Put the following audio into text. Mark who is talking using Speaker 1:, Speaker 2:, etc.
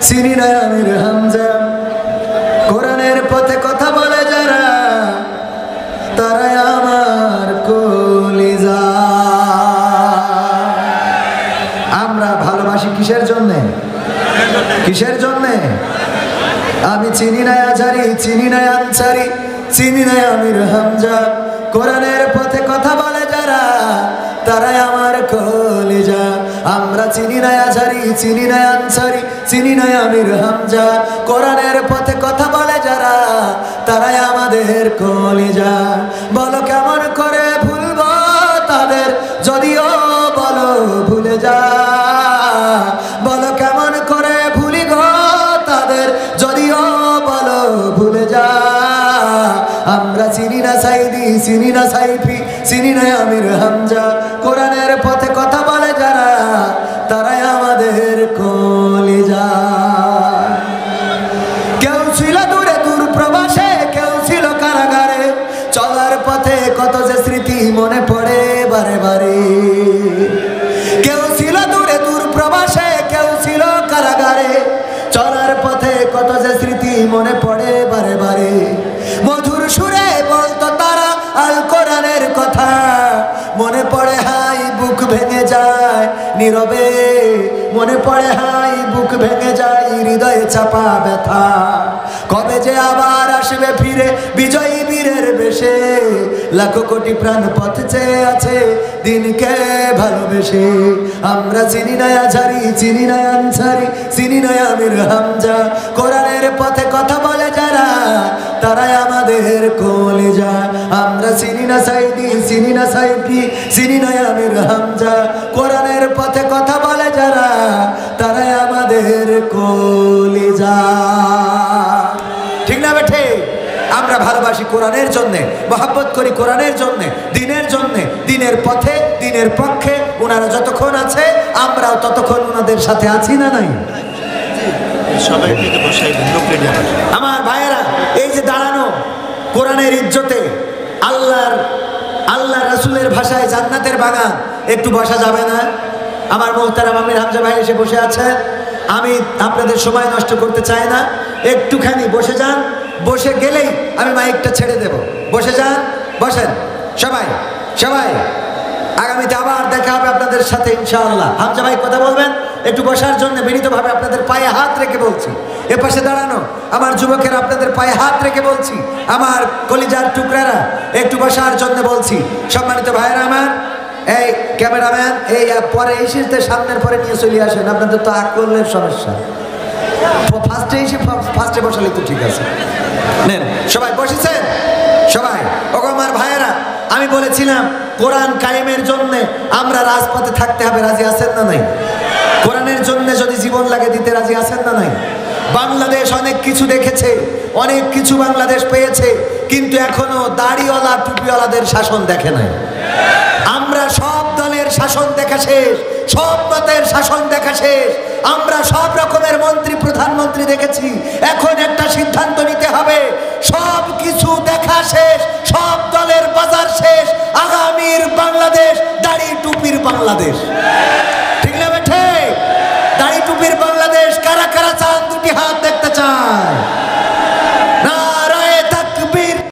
Speaker 1: চিনি না আমির হামজা। কোরআনের পথে কথা বলে যারা, তারাই আমার কলিজা। আমরা ভালোবাসি কিসের জন্যে? কিসের জন্যে? আমি চিনি না আজারি, চিনি না আনসারি, চিনি না আমির হামজা। কোরআনের পথে কথা বলে যারা, তারাই আমার কলিজা। আমরা চিনি না আজারি, চিনি না আনসারি, চিনি না আমির হামজা। কোরআনের পথে কথা বলে যারা, তারাই আমাদের কলিজা। বলো কেমন করে ভুলবো তাদের, যদিও বলো ভুলে যা। বলো কেমন করে ভুলি গো তাদের, যদিও বলো ভুলে যা। আমরা চিনি না সাইদি, চিনি না সাইফি, চিনি না আমির হামজা। কোরআনের পথে কথা বলে যারা, তারাই আমাদের কলিজা। কেউ ছিল দূরে দূর প্রবাসে, কেউ ছিল কারাগারে। চলার পথে কত যে স্মৃতি মনে পড়ে বারে বারে। কেউ ছিল দূরে দূর প্রবাসে, কেউ ছিল কারাগারে। চলার পথে কত যে স্মৃতি মনে পড়ে বারে বারে। মধুর সুরে বলতো তারা আল কোরআনের কথা। মনে পড়ে হাই বুক ভেঙে যায় নীরবে। মনে পড়ে হাই বুক ভেঙে যায় হৃদয়ে চাপা ব্যথা। কবে যে আবার আসবে ফিরে বিজয়ী বীরের বেশে। লাখো কোটি প্রাণ পথ চেয়ে আছে দিনকে ভালোবেসে। আমরা চিনি না আজারি, চিনি না আনসারি, চিনি না আমির হামজা। কোরআনের পথে কথা বলে যারা, তারাই আমাদের কলিজা। আমরা চিনি না সাইদি, চিনি না সাইফি, চিনি না আমির হামজা। কোরআনের পথে কথা বলে যারা, তারাই আমাদের কলিজা। ঠিক না বেঠে? আমরা ভালোবাসি কোরআনের জন্যে, মহব্বত করি কোরআনের জন্যে, দিনের জন্যে, দিনের পথে, দিনের পক্ষে। ওনারা যতক্ষণ আছে আমরাও ততক্ষণ ওনাদের সাথে আছি না নাই? আমার ভাইয়েরা, এই যে দাঁড়ানো কোরআনের ইজ্জতে, আল্লাহ রাসূলের ভাষায় জান্নাতের বাগান, একটু বসা যাবে না? আমার মোহতারাম আমির হামজা ভাই এসে বসে আছে। আমি আপনাদের সময় নষ্ট করতে চাই না, একটুখানি বসে যান। বসে গেলেই আমি মাইকটা ছেড়ে দেব। বসে যান, বসেন সবাই সবাই। আগামীতে আবার দেখা হবে আপনাদের সাথে ইনশাআল্লাহ। হামজা ভাই কথা বলবেন, একটু বসার জন্য বিনীতভাবে আপনাদের পায়ে হাত রেখে বলছি। এ পাশে দাঁড়ানো আমার যুবকেরা, আপনাদের পায়ে হাত রেখে বলছি। আমার কলিজার টুকরারা, একটু বসার জন্য বলছি। সম্মানিত ভাইয়েরা আমার, এই ক্যামেরাম্যান, এই পরে এসে সামনের পরে নিয়ে চলে আসেন। আপনাদের তো আকলের সমস্যা। ফার্স্টে বসালে তো ঠিক আছে। নেন সবাই বসেছেন? সবাই। ওগো আমার ভাইয়েরা, আমি বলেছিলাম কোরআন কায়েমের জন্য আমরা রাজপথে থাকতে হবে। রাজি আছেন না নাই? কোরআনের জন্য যদি জীবন লাগে দিতে রাজি আছেন না নাই? বাংলাদেশ অনেক কিছু দেখেছে, অনেক কিছু বাংলাদেশ পেয়েছে, কিন্তু এখনো দাড়িওয়ালা টুপিওয়ালাদের শাসন দেখে নাই। আমরা সব দলের শাসন দেখা শেষ, সব মতের শাসন দেখা শেষ। আমরা সব রকমের মন্ত্রী প্রধানমন্ত্রী দেখেছি। এখন একটা সিদ্ধান্ত নিতে হবে, সব কিছু দেখা শেষ, সব দলের বাজার শেষ। আগামীর বাংলাদেশ দাড়ি টুপির বাংলাদেশ।